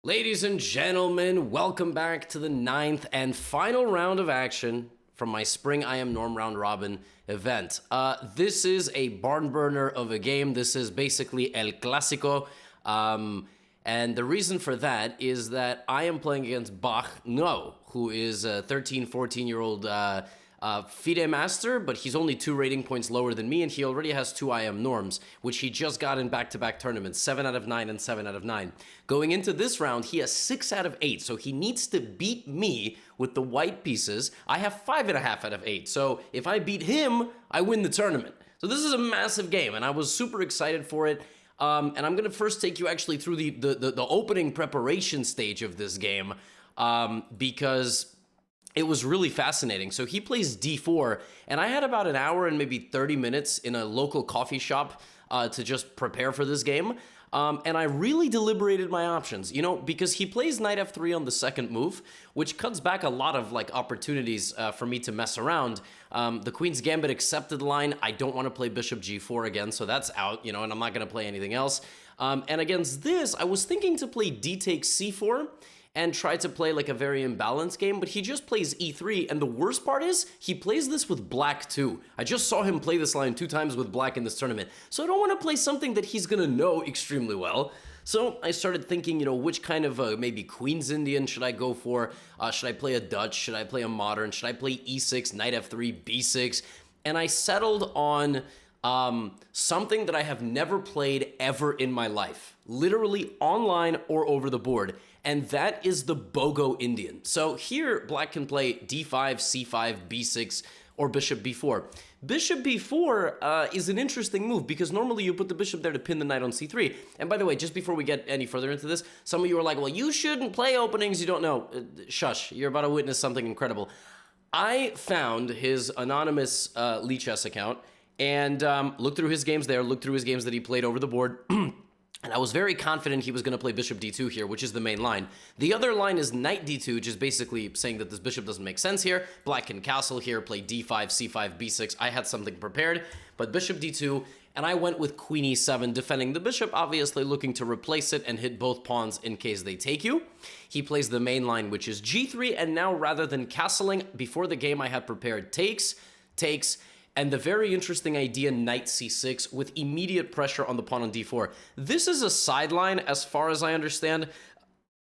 Ladies and gentlemen, welcome back to the 9th and final round of action from my Spring I Am Norm Round Robin event. This is a barn burner of a game. This is basically El Clásico. And the reason for that is that I am playing against Bach No, who is a 13, 14-year-old FIDE master, but he's only 2 rating points lower than me, and he already has 2 I Am Norms, which he just got in back-to-back tournaments, 7 out of 9 and 7 out of 9. Going into this round, he has 6 out of 8, so he needs to beat me with the white pieces. I have 5.5 out of 8, so if I beat him, I win the tournament. So this is a massive game, and I was super excited for it. And I'm going to first take you actually through the opening preparation stage of this game, because it was really fascinating. So he plays d4, and I had about an hour and maybe 30 minutes in a local coffee shop to just prepare for this game. And I really deliberated my options, because he plays knight f3 on the second move, which cuts back a lot of opportunities for me to mess around. The Queen's Gambit accepted line. I don't want to play bishop g4 again, so that's out, and I'm not going to play anything else. And against this, I was thinking to play d takes c4, and try to play a very imbalanced game, but he just plays e3, and the worst part is, he plays this with black too. I just saw him play this line 2 times with black in this tournament, so I don't want to play something that he's gonna know extremely well. So I started thinking, which kind of maybe Queen's Indian should I go for? Should I play a Dutch? Should I play a modern? Should I play e6, knight f3, b6? And I settled on something that I have never played ever in my life, literally online or over the board, and that is the BOGO Indian. So here, black can play d5, c5, b6, or bishop b4. Bishop b4 is an interesting move because normally you put the bishop there to pin the knight on c3. And by the way, just before we get any further into this, some of you are like, well, you shouldn't play openings you don't know. Shush, you're about to witness something incredible. I found his anonymous Chess account and looked through his games there, looked through his games that he played over the board, and I was very confident he was going to play bishop d2 here, which is the main line. The other line is knight d2, which is basically saying that this bishop doesn't make sense here. Black can castle here, play d5, c5, b6. I had something prepared, but bishop d2, and I went with queen e7, defending the bishop, obviously looking to replace it and hit both pawns in case they take you. He plays the main line, which is g3, and now rather than castling, before the game I had prepared takes, and the very interesting idea, knight c6, with immediate pressure on the pawn on d4. This is a sideline, as far as I understand.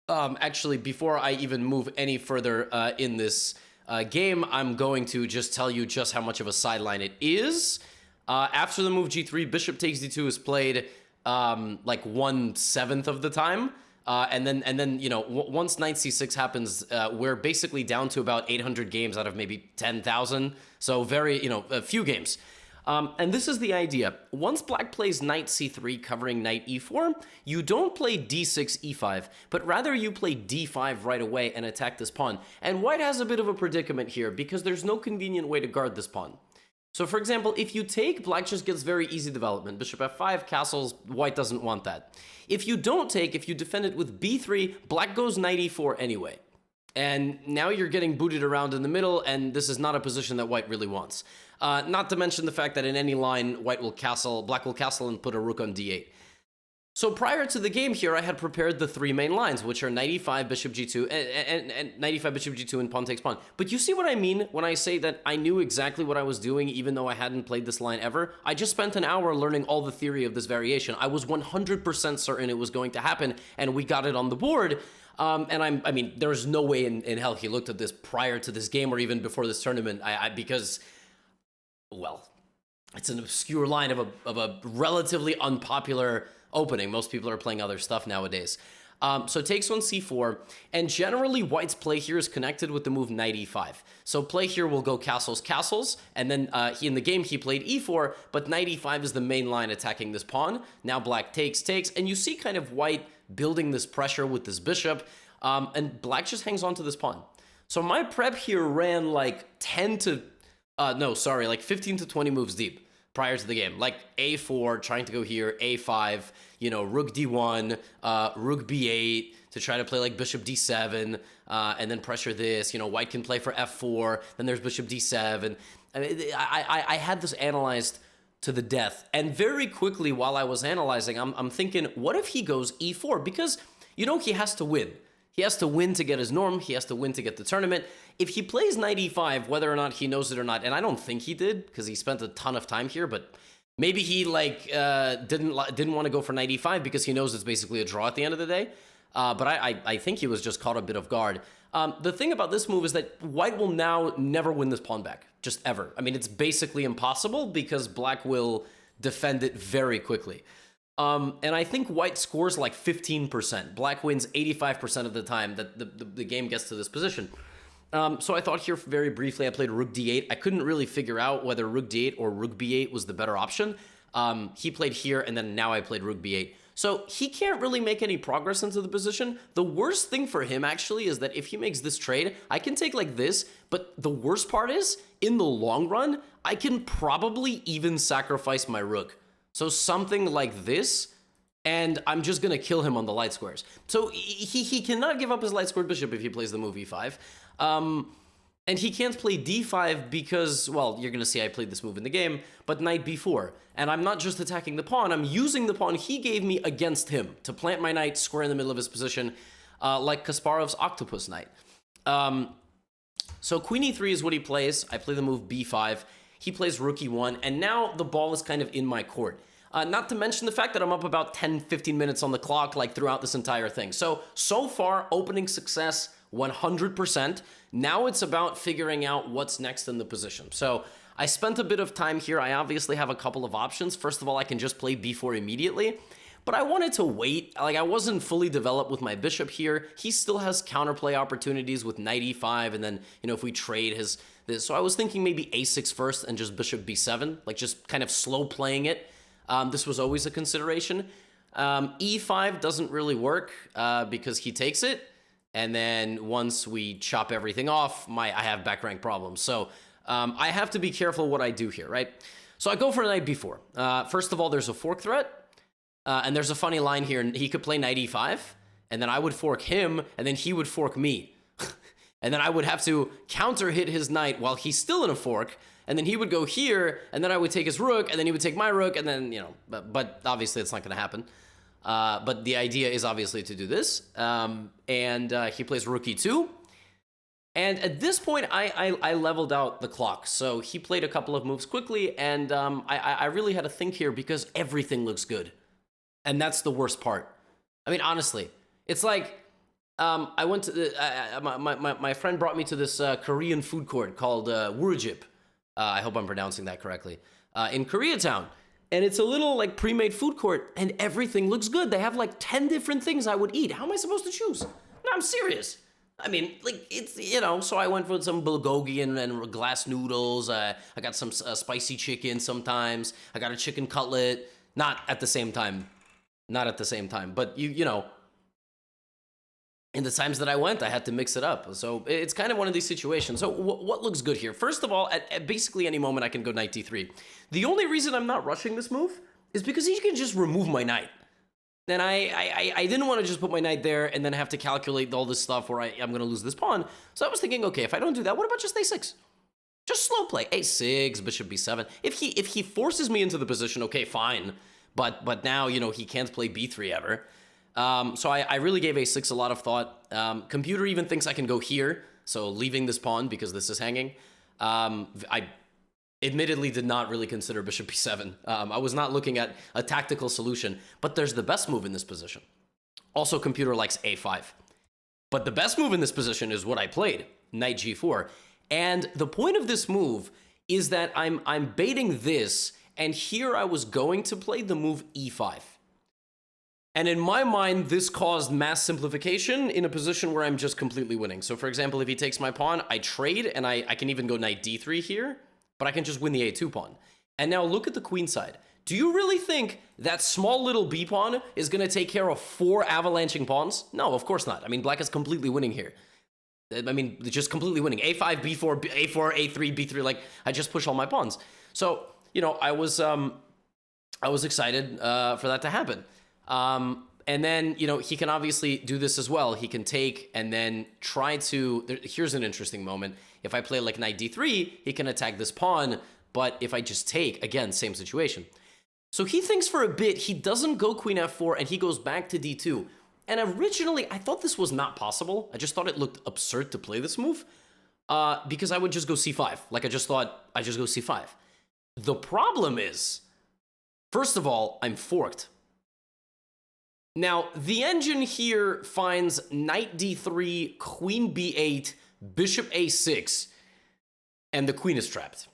Actually, before I even move any further in this game, I'm going to just tell you just how much of a sideline it is. After the move g3, bishop takes d2 is played like 1/7 of the time. And then once knight c6 happens, we're basically down to about 800 games out of maybe 10,000. So very, a few games. And this is the idea. Once black plays knight c3 covering knight e4, you don't play d6, e5, but rather you play d5 right away and attack this pawn. And white has a bit of a predicament here because there's no convenient way to guard this pawn. So for example, if you take, black just gets very easy development. Bishop f5, castles, white doesn't want that. If you don't take, if you defend it with b3, black goes knight e4 anyway. And now you're getting booted around in the middle, and this is not a position that white really wants. Not to mention the fact that in any line, black will castle and put a rook on d8. So prior to the game here, I had prepared the 3 main lines, which are knight e5, bishop g2, and knight e5, bishop g2, and pawn takes pawn. But you see what I mean when I say that I knew exactly what I was doing, even though I hadn't played this line ever? I just spent an hour learning all the theory of this variation. I was 100% certain it was going to happen, and we got it on the board. And I mean, there's no way in hell he looked at this prior to this game or even before this tournament, because, well, it's an obscure line of a relatively unpopular opening. Most people are playing other stuff nowadays. So takes on c4, and generally white's play here is connected with the move knight e5. So play here will go castles, and then in the game he played e4, but knight e5 is the main line attacking this pawn. Now black takes, and you see kind of white building this pressure with this bishop, and black just hangs on to this pawn. So my prep here ran like 15 to 20 moves deep prior to the game, like a4, trying to go here, a5, rook d1, rook b8, to try to play like bishop d7, and then pressure this. White can play for f4, then there's bishop d7. I had this analyzed to the death, and very quickly while I was analyzing, I'm thinking, what if he goes e4? Because you know he has to win. He has to win to get his norm. He has to win to get the tournament. If he plays knight e5, whether or not he knows it or not, and I don't think he did because he spent a ton of time here, but maybe he didn't want to go for knight e5 because he knows it's basically a draw at the end of the day. But I think he was just caught a bit off guard. The thing about this move is that white will now never win this pawn back, just ever. I mean, it's basically impossible because black will defend it very quickly. And I think white scores like 15%. Black wins 85% of the time that the game gets to this position. So I thought here very briefly, I played rook d8. I couldn't really figure out whether rook d8 or rook b8 was the better option. He played here, and then now I played rook b8. So he can't really make any progress into the position. The worst thing for him, actually, is that if he makes this trade, I can take like this, but the worst part is, in the long run, I can probably even sacrifice my rook. So something like this, and I'm just going to kill him on the light squares. So he cannot give up his light squared bishop if he plays the move e5. And he can't play d5 because, well, you're going to see I played this move in the game, but knight b4. And I'm not just attacking the pawn, I'm using the pawn he gave me against him to plant my knight square in the middle of his position, like Kasparov's octopus knight. So queen e3 is what he plays. I play the move b5. He plays rook e1, and now the ball is kind of in my court. Not to mention the fact that I'm up about 10-15 minutes on the clock, like throughout this entire thing. So far, opening success, 100%. Now it's about figuring out what's next in the position. So I spent a bit of time here. I obviously have a couple of options. First of all, I can just play b4 immediately, but I wanted to wait. Like, I wasn't fully developed with my bishop here. He still has counterplay opportunities with knight e5, and then, you know, if we trade his... So I was thinking maybe a6 first and just bishop b7, like just kind of slow playing it. This was always a consideration. E5 doesn't really work because he takes it. And then once we chop everything off, I have back rank problems. So I have to be careful what I do here, right? So I go for knight b4. First of all, there's a fork threat. And there's a funny line here. He could play knight e5, and then I would fork him, and then he would fork me. And then I would have to counter hit his knight while he's still in a fork, and then he would go here, and then I would take his rook, and then he would take my rook, and then, you know, but obviously it's not going to happen. But the idea is obviously to do this. He plays rook e2. And at this point, I leveled out the clock. So he played a couple of moves quickly, and I really had to think here because everything looks good. And that's the worst part. I mean, honestly, it's like... I went to the, my friend brought me to this Korean food court called Wurjip. I hope I'm pronouncing that correctly. In Koreatown. And it's a little like pre-made food court and everything looks good. They have like 10 different things I would eat. How am I supposed to choose? No, I'm serious. I mean, like, it's, you know, so I went for some bulgogi and glass noodles. I got some spicy chicken sometimes. I got a chicken cutlet. Not at the same time. Not at the same time. But, you know... In the times that I went, I had to mix it up. So it's kind of one of these situations. So what looks good here? First of all, at basically any moment, I can go knight d3. The only reason I'm not rushing this move is because he can just remove my knight. And I didn't want to just put my knight there and then have to calculate all this stuff where I'm going to lose this pawn. So I was thinking, okay, if I don't do that, what about just a6? Just slow play. a6, bishop b7. If he forces me into the position, okay, fine. But now, you know, he can't play b3 ever. So I really gave a6 a lot of thought. Computer even thinks I can go here, so leaving this pawn because this is hanging. I admittedly did not really consider bishop b7. I was not looking at a tactical solution, but there's the best move in this position. Also, computer likes a5. But the best move in this position is what I played, knight g4. And the point of this move is that I'm baiting this, and here I was going to play the move e5. And in my mind, this caused mass simplification in a position where I'm just completely winning. So for example, if he takes my pawn, I trade, and I can even go knight d3 here, but I can just win the a2 pawn. And now look at the queen side. Do you really think that small little b pawn is going to take care of 4 avalanching pawns? No, of course not. I mean, black is completely winning here. I mean, just completely winning. a5, b4, a4, a3, b3, like, I just push all my pawns. So, you know, I was excited for that to happen. And then, you know, he can obviously do this as well. He can take and then try to... Here's an interesting moment. If I play like knight d3, he can attack this pawn. But if I just take, again, same situation. So he thinks for a bit. He doesn't go queen f4, and he goes back to d2. And originally, I thought this was not possible. I just thought it looked absurd to play this move because I would just go c5. Like, I just thought I just go c5. The problem is, first of all, I'm forked. Now, the engine here finds knight d3, queen b8, bishop a6, and the queen is trapped.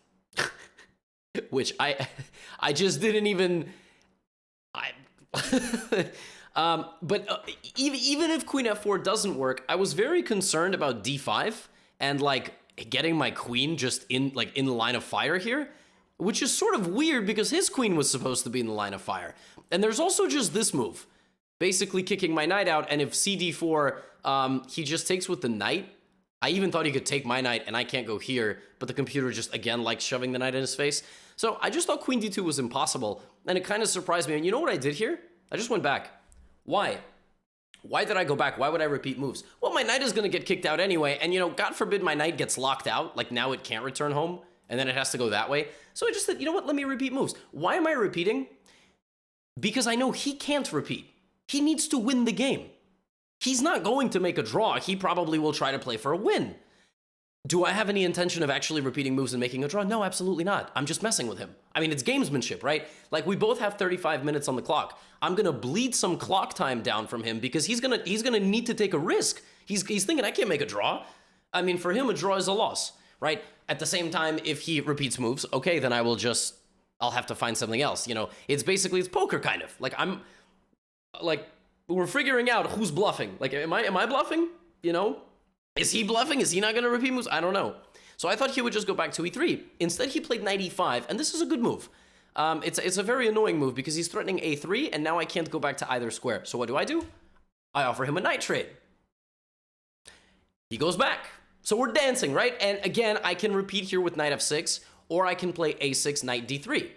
Which I just didn't even... But even if queen f4 doesn't work, I was very concerned about d5 and like getting my queen just in the line of fire here, which is sort of weird because his queen was supposed to be in the line of fire. And there's also just this move, basically kicking my knight out, and if cd4, he just takes with the knight. I even thought he could take my knight, and I can't go here, but the computer just, again, likes shoving the knight in his face. So I just thought queen d2 was impossible, and it kind of surprised me. And you know what I did here? I just went back. Why? Why did I go back? Why would I repeat moves? Well, my knight is going to get kicked out anyway, and, you know, God forbid my knight gets locked out, like now it can't return home, and then it has to go that way. So I just said, you know what, let me repeat moves. Why am I repeating? Because I know he can't repeat. He needs to win the game. He's not going to make a draw. He probably will try to play for a win. Do I have any intention of actually repeating moves and making a draw? No, absolutely not. I'm just messing with him. I mean, it's gamesmanship, right? Like, we both have 35 minutes on the clock. I'm gonna bleed some clock time down from him because he's gonna need to take a risk. He's thinking, I can't make a draw. I mean, for him, a draw is a loss, right? At the same time, if he repeats moves, okay, then I'll have to find something else. You know, it's poker kind of. Like, we're figuring out who's bluffing. Like, am I bluffing? You know? Is he bluffing? Is he not going to repeat moves? I don't know. So I thought he would just go back to e3. Instead, he played knight e5, and this is a good move. It's a very annoying move because he's threatening a3, and now I can't go back to either square. So what do? I offer him a knight trade. He goes back. So we're dancing, right? And again, I can repeat here with knight f6, or I can play a6, knight d3.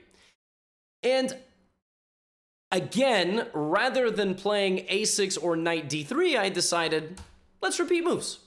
And again, rather than playing a6 or knight d3, I decided, let's repeat moves.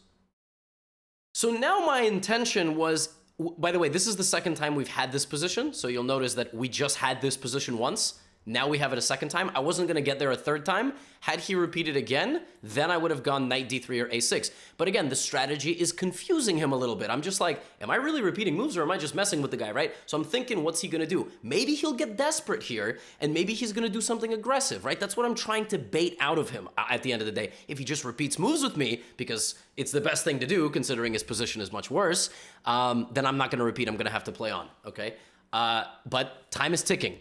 So now my intention was, by the way, this is the second time we've had this position, so you'll notice that we just had this position once. Now we have it a second time. I wasn't going to get there a third time. Had he repeated again, then I would have gone knight d3 or a6. But again, the strategy is confusing him a little bit. I'm just like, am I really repeating moves or am I just messing with the guy, right? So I'm thinking, what's he going to do? Maybe he'll get desperate here and maybe he's going to do something aggressive, right? That's what I'm trying to bait out of him at the end of the day. If he just repeats moves with me, because it's the best thing to do considering his position is much worse, then I'm not going to repeat. I'm going to have to play on, okay? But time is ticking.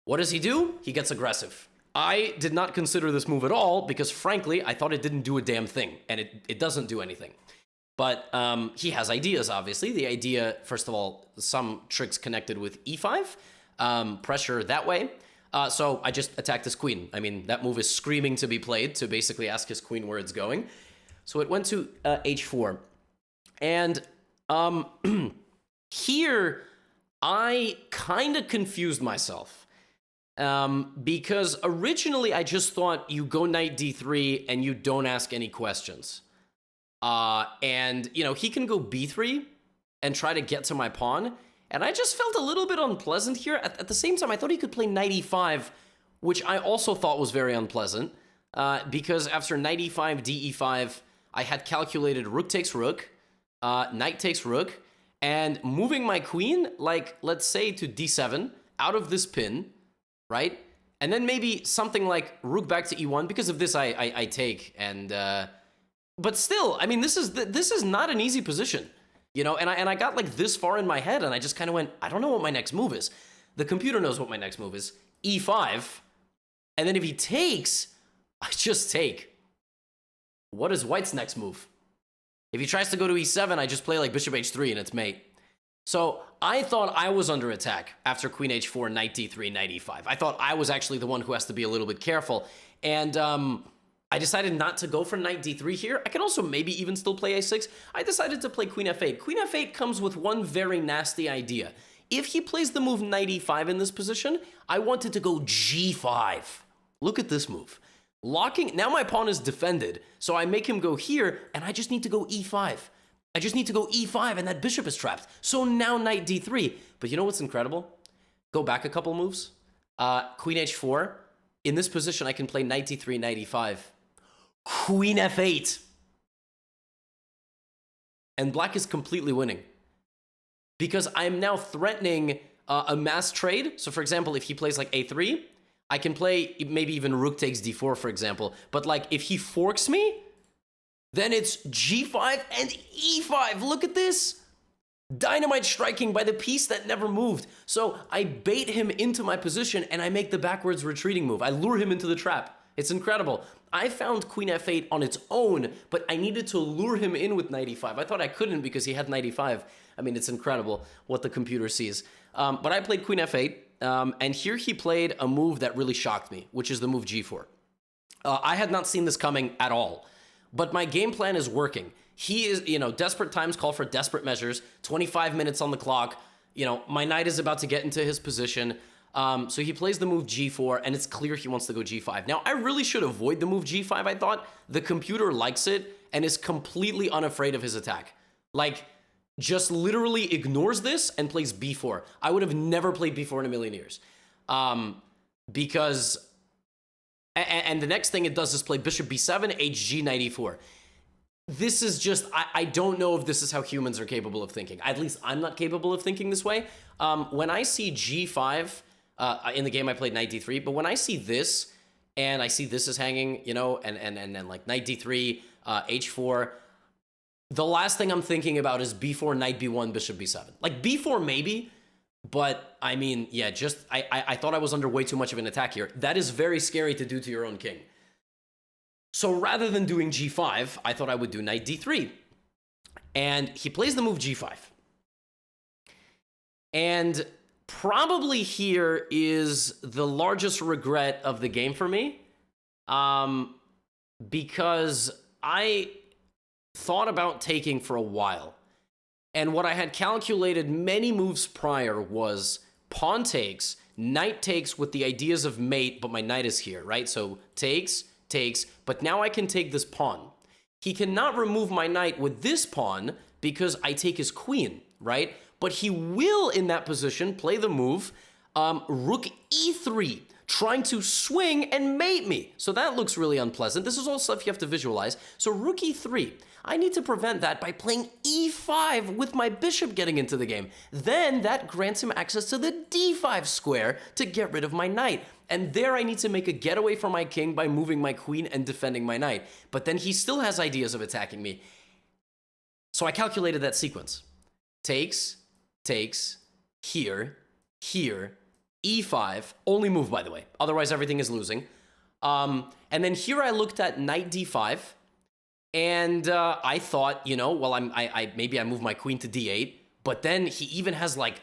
What does he do? He gets aggressive. I did not consider this move at all because, frankly, I thought it didn't do a damn thing, and it doesn't do anything. But he has ideas, obviously. The idea, first of all, some tricks connected with e5, pressure that way. So I just attacked his queen. I mean, that move is screaming to be played to basically ask his queen where it's going. So it went to h4. And here, I kind of confused myself. Because originally I just thought you go knight d3 and you don't ask any questions. And, you know, he can go b3 and try to get to my pawn. And I just felt a little bit unpleasant here. At the same time, I thought he could play knight e5, which I also thought was very unpleasant. Because after knight e5, d e5, I had calculated rook takes rook, knight takes rook, and moving my queen, like, let's say to d7, out of this pin, right? And then maybe something like rook back to e1. Because of this, I take. And but still, I mean, this is not an easy position, you know. And I got like this far in my head, and I just kind of went, I don't know what my next move is. The computer knows what my next move is. e5, and then if he takes, I just take. What is White's next move? If he tries to go to e7, I just play like bishop h3, and it's mate. So I thought I was under attack after queen h4, knight d3, knight e5. I thought I was actually the one who has to be a little bit careful. And I decided not to go for knight d3 here. I could also maybe even still play a6. I decided to play queen f8. Queen f8 comes with one very nasty idea. If he plays the move knight e5 in this position, I wanted to go g5. Look at this move. Locking, now my pawn is defended, so I make him go here, and I just need to go e5. I just need to go e5, and that bishop is trapped. So now knight d3. But you know what's incredible? Go back a couple moves. Queen h4. In this position, I can play knight d3, knight e5. Queen f8. And black is completely winning. Because I'm now threatening a mass trade. So for example, if he plays like a3, I can play maybe even rook takes d4, for example. But like if he forks me, then it's g5 and e5. Look at this. Dynamite striking by the piece that never moved. So I bait him into my position and I make the backwards retreating move. I lure him into the trap. It's incredible. I found queen f8 on its own, but I needed to lure him in with knight e5. I thought I couldn't because he had knight e5. I mean, it's incredible what the computer sees. But I played queen f8, and here he played a move that really shocked me, which is the move g4. I had not seen this coming at all, but my game plan is working. He is, desperate times call for desperate measures, 25 minutes on the clock. My knight is about to get into his position. So he plays the move g4, and it's clear he wants to go g5. Now, I really should avoid the move g5, I thought. The computer likes it and is completely unafraid of his attack. Like, just literally ignores this and plays b4. I would have never played b4 in a million years. Because... And the next thing it does is play bishop b7, hg, knight e4. This is just, I don't know if this is how humans are capable of thinking. At least I'm not capable of thinking this way. When I see g5, in the game I played knight d3, but when I see this, and I see this is hanging, and like knight d3, h4, the last thing I'm thinking about is b4, knight b1, bishop b7. Like b4 maybe, but I mean, yeah, just, I thought I was under way too much of an attack here. That is very scary to do to your own king. So rather than doing g5, I thought I would do knight d3. And he plays the move g5. And probably here is the largest regret of the game for me. Because I thought about taking for a while. And what I had calculated many moves prior was pawn takes, knight takes with the ideas of mate, but my knight is here, right? So takes, but now I can take this pawn. He cannot remove my knight with this pawn because I take his queen, right? But he will, in that position, play the move rook e3, trying to swing and mate me. So that looks really unpleasant. This is all stuff you have to visualize. So rook e3. I need to prevent that by playing e5 with my bishop getting into the game. Then that grants him access to the d5 square to get rid of my knight. And there I need to make a getaway from my king by moving my queen and defending my knight. But then he still has ideas of attacking me. So I calculated that sequence. Takes, here, e5, only move by the way. Otherwise everything is losing. And then here I looked at knight d5. And I thought, well, maybe I move my queen to d8, but then he even has like,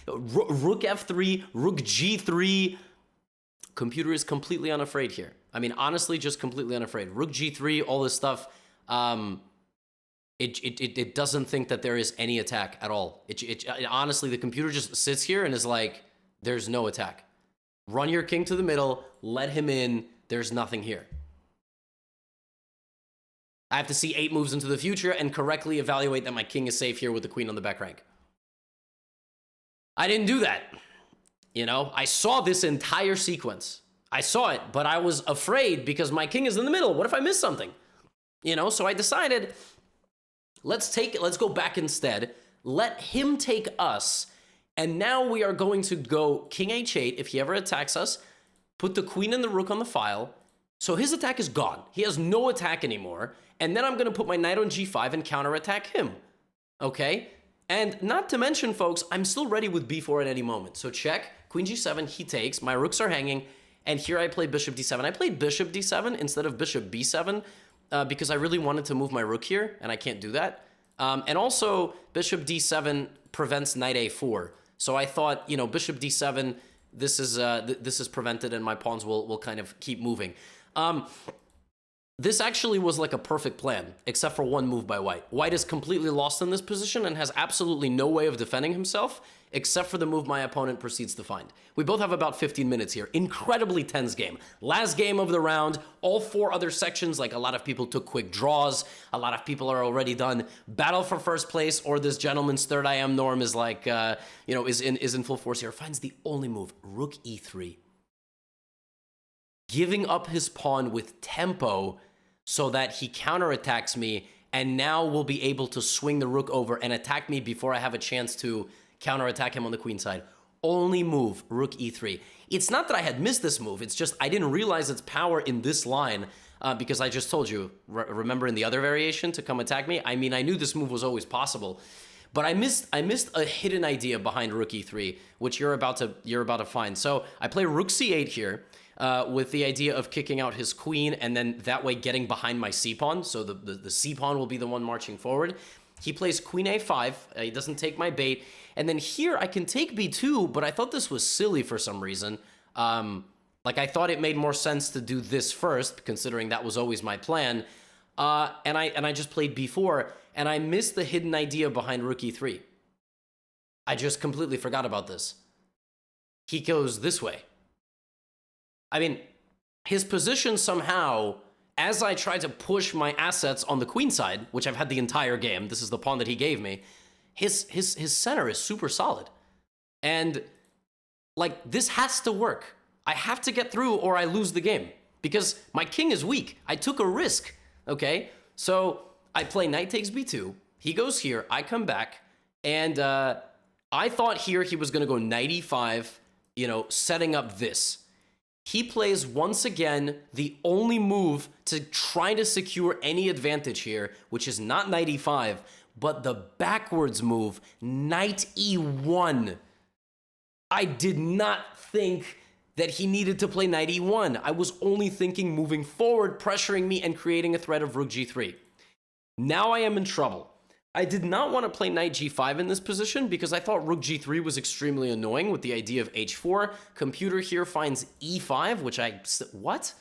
rook f3, rook g3. Computer is completely unafraid here. I mean, honestly, just completely unafraid. Rook g3, all this stuff. It doesn't think that there is any attack at all. Honestly, the computer just sits here and is like, there's no attack. Run your king to the middle, let him in. There's nothing here. I have to see 8 moves into the future and correctly evaluate that my king is safe here with the queen on the back rank. I didn't do that. I saw this entire sequence. I saw it, but I was afraid because my king is in the middle. What if I miss something? So I decided, let's go back instead. Let him take us. And now we are going to go king h8 if he ever attacks us. Put the queen and the rook on the file. So his attack is gone. He has no attack anymore. And then I'm going to put my knight on g5 and counterattack him. Okay? And not to mention, folks, I'm still ready with b4 at any moment. So check, queen g7, he takes, my rooks are hanging, and here I play bishop d7. I played bishop d7 instead of bishop b7 because I really wanted to move my rook here, and I can't do that. And also, bishop d7 prevents knight a4. So I thought, bishop d7, this is prevented, and my pawns will kind of keep moving. This actually was like a perfect plan, except for one move by white. White is completely lost in this position and has absolutely no way of defending himself, except for the move my opponent proceeds to find. We both have about 15 minutes here. Incredibly tense game. Last game of the round, all 4 other sections, like a lot of people took quick draws, a lot of people are already done. Battle for first place, or this gentleman's third I am norm is like, is in full force here. Finds the only move, rook e3. giving up his pawn with tempo so that he counterattacks me and now will be able to swing the rook over and attack me before I have a chance to counterattack him on the queen side. Only move, rook e3. It's not that I had missed this move, it's just I didn't realize its power in this line because I just told you, remember in the other variation to come attack me? I mean, I knew this move was always possible, but I missed a hidden idea behind rook e3, which you're about to find. So I play rook c8 here with the idea of kicking out his queen and then that way getting behind my c-pawn. So the c-pawn will be the one marching forward. He plays queen a5. He doesn't take my bait. And then here I can take b2, but I thought this was silly for some reason. Like I thought it made more sense to do this first, considering that was always my plan. And I just played b4, and I missed the hidden idea behind rook e3. I just completely forgot about this. He goes this way. I mean, his position somehow, as I try to push my assets on the queen side, which I've had the entire game, this is the pawn that he gave me, his center is super solid. And like, this has to work. I have to get through or I lose the game because my king is weak. I took a risk, okay? So I play knight takes b2. He goes here, I come back, and I thought here he was gonna go knight e5, you know, setting up this. He plays, once again, the only move to try to secure any advantage here, which is not knight e5, but the backwards move, knight e1. I did not think that he needed to play knight e1. I was only thinking moving forward, pressuring me, and creating a threat of rook g3. Now I am in trouble. I did not want to play knight g5 in this position because I thought rook g3 was extremely annoying with the idea of h4. Computer here finds e5, which what?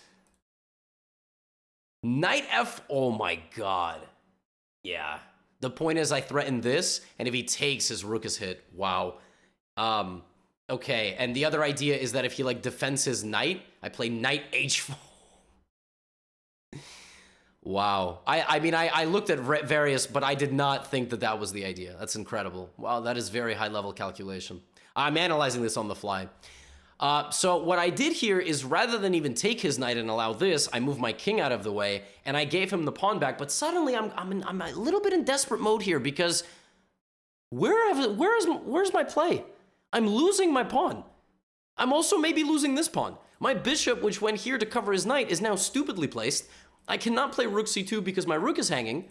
Knight f, oh my god. Yeah. The point is I threaten this, and if he takes, his rook is hit. Wow. Okay, and the other idea is that if he like defends his knight, I play knight h4. Wow. I mean, I looked at various, but I did not think that that was the idea. That's incredible. Wow, that is very high-level calculation. I'm analyzing this on the fly. So what I did here is rather than even take his knight and allow this, I moved my king out of the way, and I gave him the pawn back, but suddenly I'm a little bit in desperate mode here because where's my play? I'm losing my pawn. I'm also maybe losing this pawn. My bishop, which went here to cover his knight, is now stupidly placed. I cannot play rook c2 because my rook is hanging.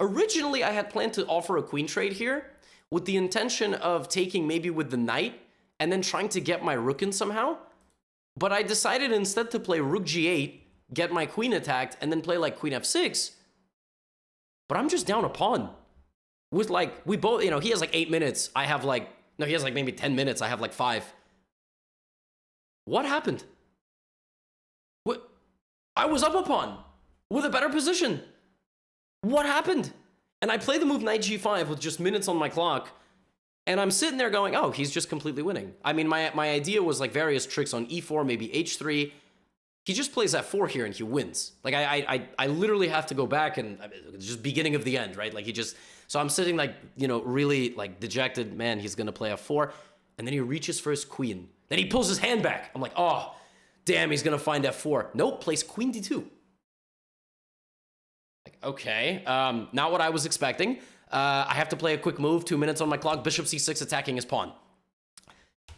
Originally, I had planned to offer a queen trade here with the intention of taking maybe with the knight and then trying to get my rook in somehow. But I decided instead to play rook g8, get my queen attacked, and then play like queen f6. But I'm just down a pawn. With like, we both, you know, he has like 8 minutes. I have like, no, he has like maybe 10 minutes. I have like 5. What happened? What? I was up a pawn with a better position. What happened? And I play the move knight g5 with just minutes on my clock. And I'm sitting there going, oh, he's just completely winning. I mean, my idea was like various tricks on e4, maybe h3. He just plays f4 here and he wins. Like I literally have to go back and it's just beginning of the end, right? Like he just, so I'm sitting like, you know, really like dejected, man, he's gonna play f4. And then he reaches for his queen. Then he pulls his hand back. I'm like, oh, damn, he's gonna find f4. Nope, plays queen d2. Like, okay, not what I was expecting. I have to play a quick move, 2 minutes on my clock, bishop c6 attacking his pawn.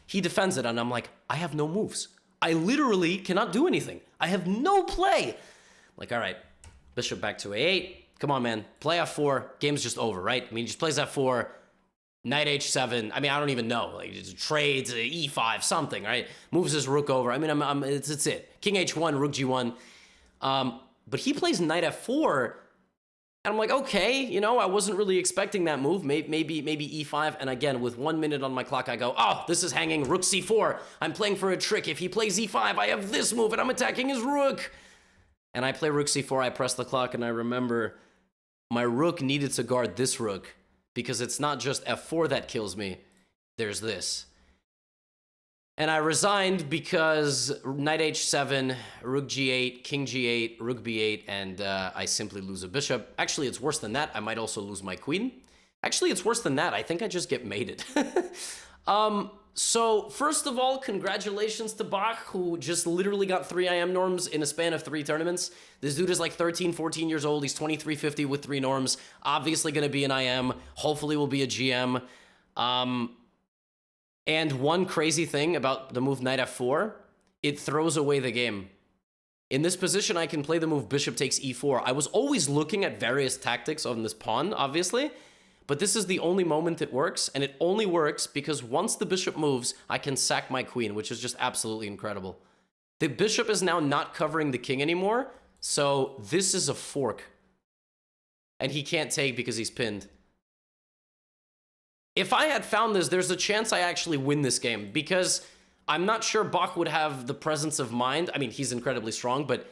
He defends it, and I'm like, I have no moves. I literally cannot do anything. I have no play. Like, all right, bishop back to a8. Come on, man, play f4. Game's just over, right? I mean, he just plays f4, knight h7. I mean, I don't even know. Like, just trades e5, something, right? Moves his rook over. I mean, it's it. King h1, rook g1. But he plays knight f4. And I'm like, okay, you know, I wasn't really expecting that move. Maybe e5. And again, with 1 minute on my clock, I go, oh, this is hanging rook c4. I'm playing for a trick. If he plays e5, I have this move, and I'm attacking his rook. And I play rook c4. I press the clock, and I remember my rook needed to guard this rook because it's not just f4 that kills me. There's this. And I resigned because knight h7, rook g8, king g8, rook b8, and I simply lose a bishop. Actually, it's worse than that. I might also lose my queen. Actually, it's worse than that. I think I just get mated. So, first of all, congratulations to Bach, who just literally got 3 IM norms in a span of 3 tournaments. This dude is like 13, 14 years old. He's 2350 with 3 norms. Obviously going to be an IM. Hopefully will be a GM. And one crazy thing about the move knight f4, it throws away the game. In this position, I can play the move bishop takes e4. I was always looking at various tactics on this pawn, obviously, but this is the only moment it works, and it only works because once the bishop moves, I can sack my queen, which is just absolutely incredible. The bishop is now not covering the king anymore, so this is a fork. And he can't take because he's pinned. If I had found this, there's a chance I actually win this game, because I'm not sure Bach would have the presence of mind. I mean, he's incredibly strong, but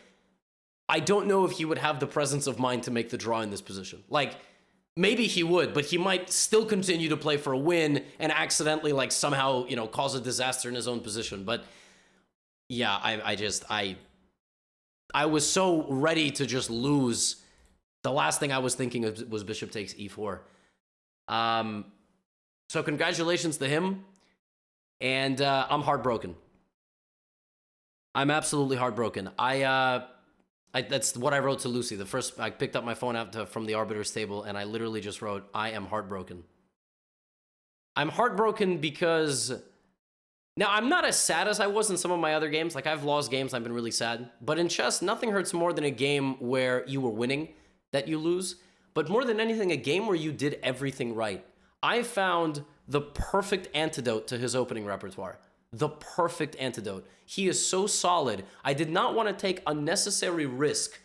I don't know if he would have the presence of mind to make the draw in this position. Like, maybe he would, but he might still continue to play for a win and accidentally, like, somehow, you know, cause a disaster in his own position. But yeah, I was so ready to just lose. The last thing I was thinking of was bishop takes e4. So congratulations to him. And I'm heartbroken. I'm absolutely heartbroken. That's what I wrote to Lucy. The first, I picked up my phone out from the arbiter's table, and I literally just wrote, I am heartbroken. I'm heartbroken because, now I'm not as sad as I was in some of my other games. Like, I've lost games, I've been really sad. But in chess, nothing hurts more than a game where you were winning that you lose. But more than anything, a game where you did everything right. I found the perfect antidote to his opening repertoire. The perfect antidote. He is so solid. I did not want to take unnecessary risk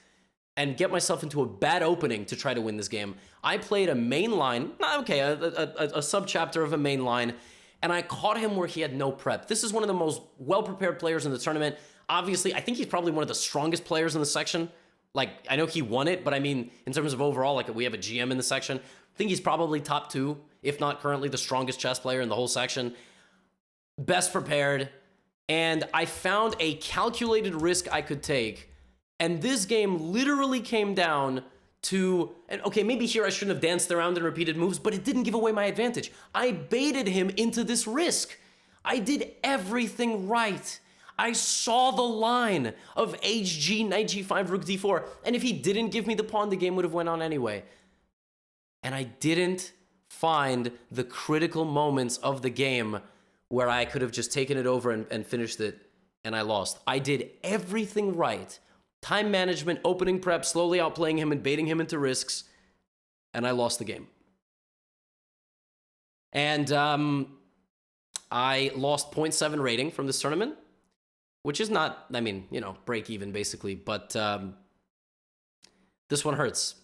and get myself into a bad opening to try to win this game. I played a main line, okay, a sub-chapter of a main line, and I caught him where he had no prep. This is one of the most well-prepared players in the tournament. Obviously, I think he's probably one of the strongest players in the section. Like, I know he won it, but I mean, in terms of overall, like, we have a GM in the section. I think he's probably top 2, if not currently the strongest chess player in the whole section. Best prepared. And I found a calculated risk I could take. And this game literally came down to, and okay, maybe here I shouldn't have danced around and repeated moves, but it didn't give away my advantage. I baited him into this risk. I did everything right. I saw the line of HG, knight g5, rook d4. And if he didn't give me the pawn, the game would have went on anyway. And I didn't find the critical moments of the game where I could have just taken it over and finished it, and I lost. I did everything right. Time management, opening prep, slowly outplaying him and baiting him into risks, and I lost the game. And I lost 0.7 rating from this tournament, which is not, I mean, you know, break even basically, but this one hurts.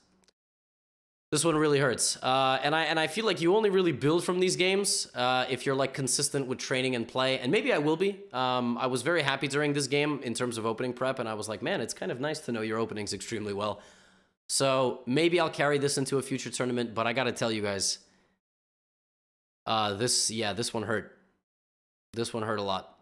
This one really hurts. And I feel like you only really build from these games if you're like consistent with training and play. And maybe I will be. I was very happy during this game in terms of opening prep. And I was like, man, it's kind of nice to know your openings extremely well. So maybe I'll carry this into a future tournament. But I got to tell you guys, this one hurt. This one hurt a lot.